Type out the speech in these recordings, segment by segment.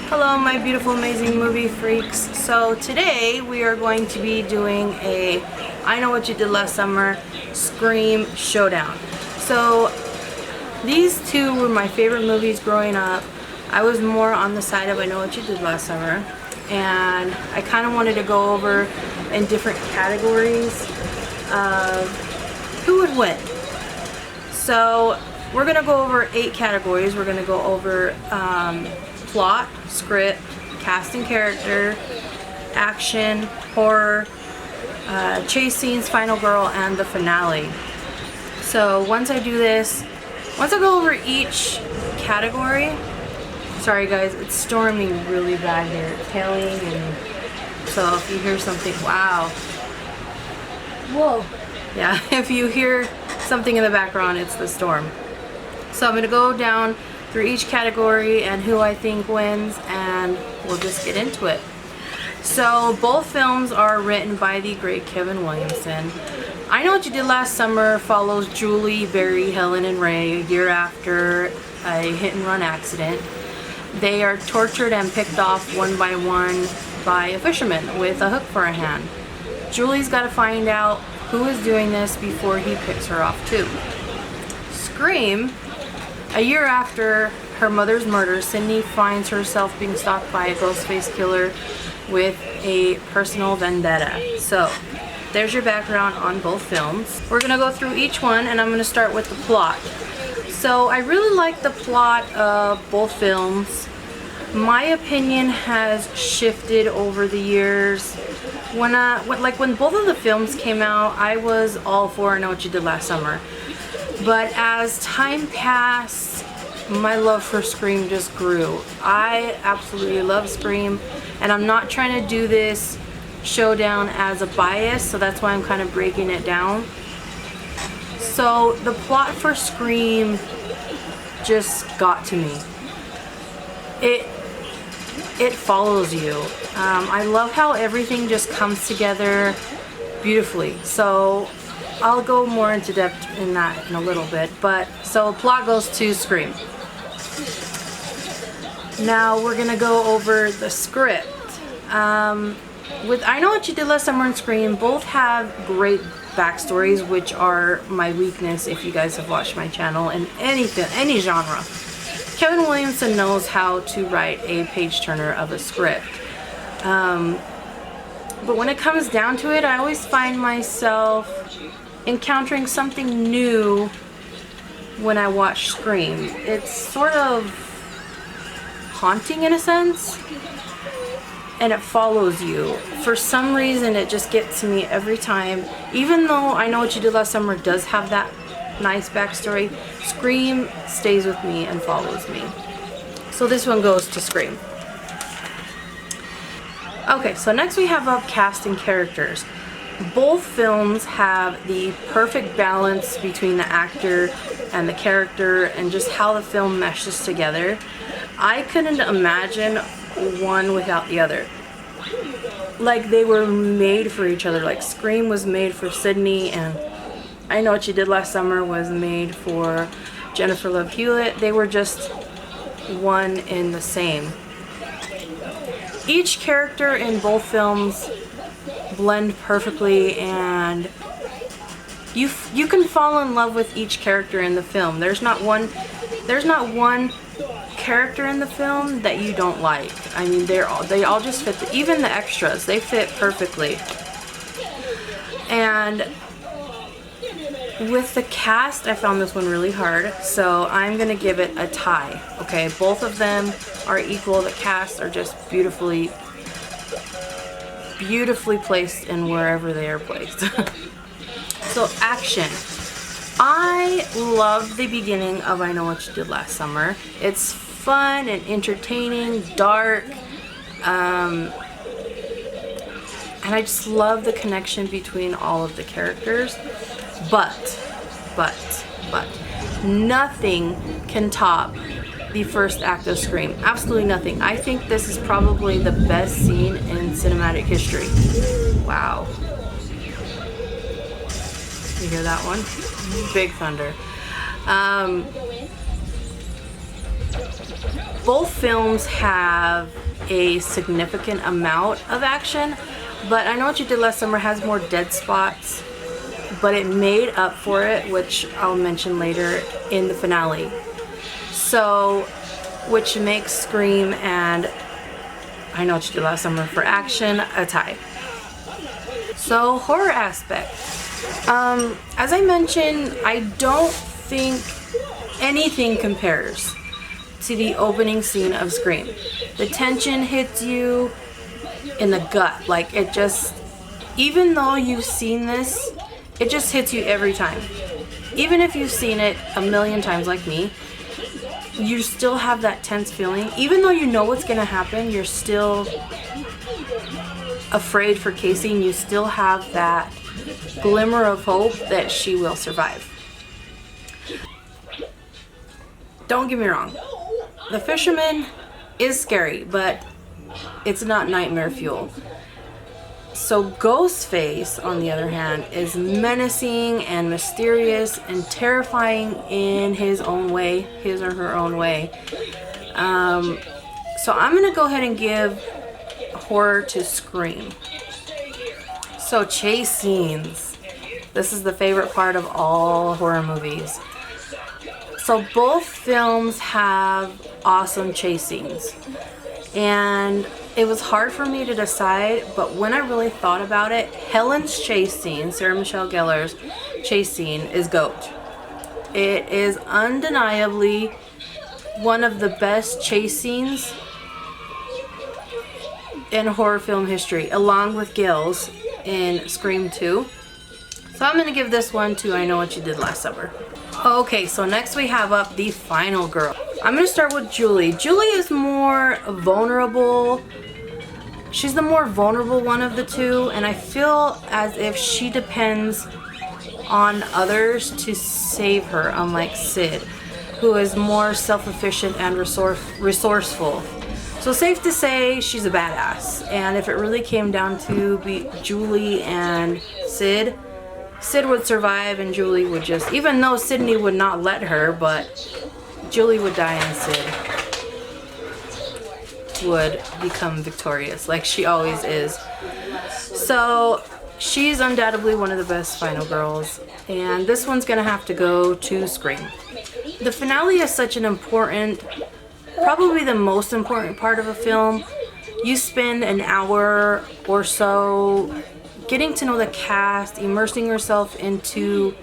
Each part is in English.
Hello my beautiful amazing movie freaks. So today we are going to be doing a I Know What You Did Last Summer Scream Showdown. So these two were my favorite movies growing up. I was more on the side of I Know What You Did Last Summer, and I kind of wanted to go over in different categories of who would win. So we're going to go over 8 categories. We're going to go over plot, script, cast and character, action, horror, chase scenes, final girl, and the finale. So once I do this, once I go over each category, sorry guys, it's storming really bad here. It's hailing, and so if you hear something, wow. Whoa. Yeah, if you hear something in the background, it's the storm. So I'm going to go down through each category and who I think wins, and we'll just get into it. So both films are written by the great Kevin Williamson. I Know What You Did Last Summer follows Julie, Barry, Helen, and Ray a year after a hit-and-run accident. They are tortured and picked off one by one by a fisherman with a hook for a hand. Julie's got to find out who is doing this before he picks her off too. Scream. A year after her mother's murder, Sydney finds herself being stalked by a ghost-faced killer with a personal vendetta. So, there's your background on both films. We're going to go through each one, and I'm going to start with the plot. So, I really like the plot of both films. My opinion has shifted over the years. When both of the films came out, I was all for I Know What You Did Last Summer. But as time passed, my love for Scream just grew. I absolutely love Scream, and I'm not trying to do this showdown as a bias, so that's why I'm kind of breaking it down. So the plot for Scream just got to me. It follows you. I love how everything just comes together beautifully. So I'll go more into depth in that in a little bit, but so plot goes to Scream. Now we're gonna go over the script. With I Know What You Did Last Summer and Scream, both have great backstories, which are my weakness if you guys have watched my channel in any genre. Kevin Williamson knows how to write a page-turner of a script. But when it comes down to it, I always find myself encountering something new when I watch Scream. It's sort of haunting in a sense, and it follows you. For some reason, it just gets to me every time. Even though I Know What You Did Last Summer does have that nice backstory, Scream stays with me and follows me. So this one goes to Scream. Okay, so next we have up cast and characters. Both films have the perfect balance between the actor and the character and just how the film meshes together. I couldn't imagine one without the other. Like they were made for each other. Like Scream was made for Sydney, and I Know What You Did Last Summer was made for Jennifer Love Hewitt. They were just one in the same. Each character in both films blend perfectly, and you can fall in love with each character in the film. There's not one character in the film that you don't like. I mean, they all just fit. Even the extras, they fit perfectly. And with the cast, I found this one really hard, so I'm gonna give it a tie. Okay, both of them are equal. The cast are just beautifully placed in wherever they are placed. So action. I love the beginning of I Know What You Did Last Summer. It's fun and entertaining, dark, and I just love the connection between all of the characters. But nothing can top the first act of Scream. Absolutely nothing. I think this is probably the best scene in cinematic history. Wow. You hear that one? Big thunder. Both films have a significant amount of action, but I Know What You Did Last Summer has more dead spots, but it made up for it, which I'll mention later in the finale. So, which makes Scream and I Know What You Did Last Summer for action a tie. So, horror aspect. As I mentioned, I don't think anything compares to the opening scene of Scream. The tension hits you in the gut. Like, it just, even though you've seen this, it just hits you every time. Even if you've seen it a million times like me, you still have that tense feeling. Even though you know what's gonna happen, you're still afraid for Casey, and you still have that glimmer of hope that she will survive. Don't get me wrong, The Fisherman is scary, but it's not nightmare fuel. So Ghostface, on the other hand, is menacing and mysterious and terrifying in his own way, his or her own way. So I'm gonna go ahead and give horror to Scream. So chase scenes. This is the favorite part of all horror movies. So both films have awesome chase scenes. And it was hard for me to decide, but when I really thought about it, Helen's chase scene, Sarah Michelle Gellar's chase scene, is GOAT. It is undeniably one of the best chase scenes in horror film history, along with Gil's in Scream 2. So I'm going to give this one to I Know What You Did Last Summer. Okay, so next we have up the final girl. I'm going to start with Julie. Julie is more vulnerable. She's the more vulnerable one of the two, and I feel as if she depends on others to save her, unlike Sid, who is more self-efficient and resourceful. So safe to say she's a badass, and if it really came down to be Julie and Sid would survive and Julie would just, even though Sydney would not let her, but Julie would die and Sid would become victorious, like she always is. So she's undoubtedly one of the best final girls, and this one's gonna have to go to Scream. The finale is such an important, probably the most important part of a film. You spend an hour or so getting to know the cast, immersing yourself into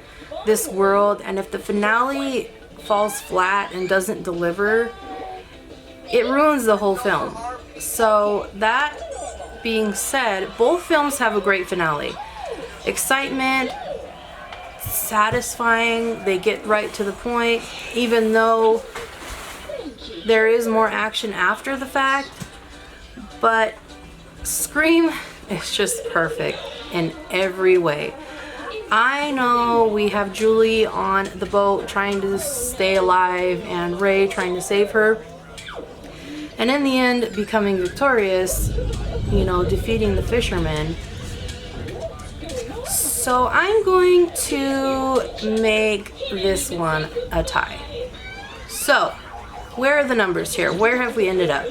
this world, and if the finale falls flat and doesn't deliver, it ruins the whole film. So that being said, both films have a great finale. Excitement, satisfying, they get right to the point, even though there is more action after the fact. But Scream is just perfect in every way. I know we have Julie on the boat trying to stay alive and Ray trying to save her, and in the end becoming victorious, you know, defeating the fisherman. So I'm going to make this one a tie. So where are the numbers here? Where have we ended up?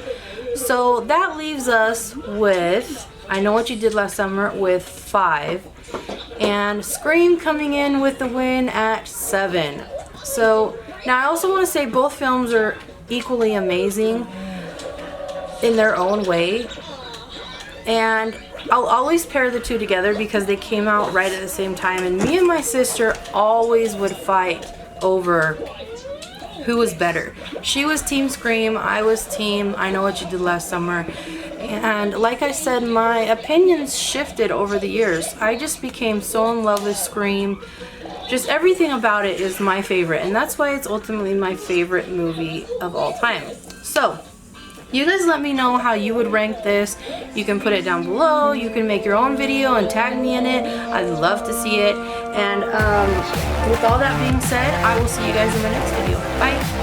So that leaves us with I Know What You Did Last Summer with 5, and Scream coming in with the win at 7. So now I also want to say both films are equally amazing in their own way, and I'll always pair the two together because they came out right at the same time, and me and my sister always would fight over who was better. She was Team Scream, I was Team I Know What You Did Last Summer. And like I said, my opinions shifted over the years. I just became so in love with Scream. Just everything about it is my favorite, and that's why it's ultimately my favorite movie of all time. So you guys let me know how you would rank this. You can put it down below. You can make your own video and tag me in it. I'd love to see it. And with all that being said, I will see you guys in the next video. Bye.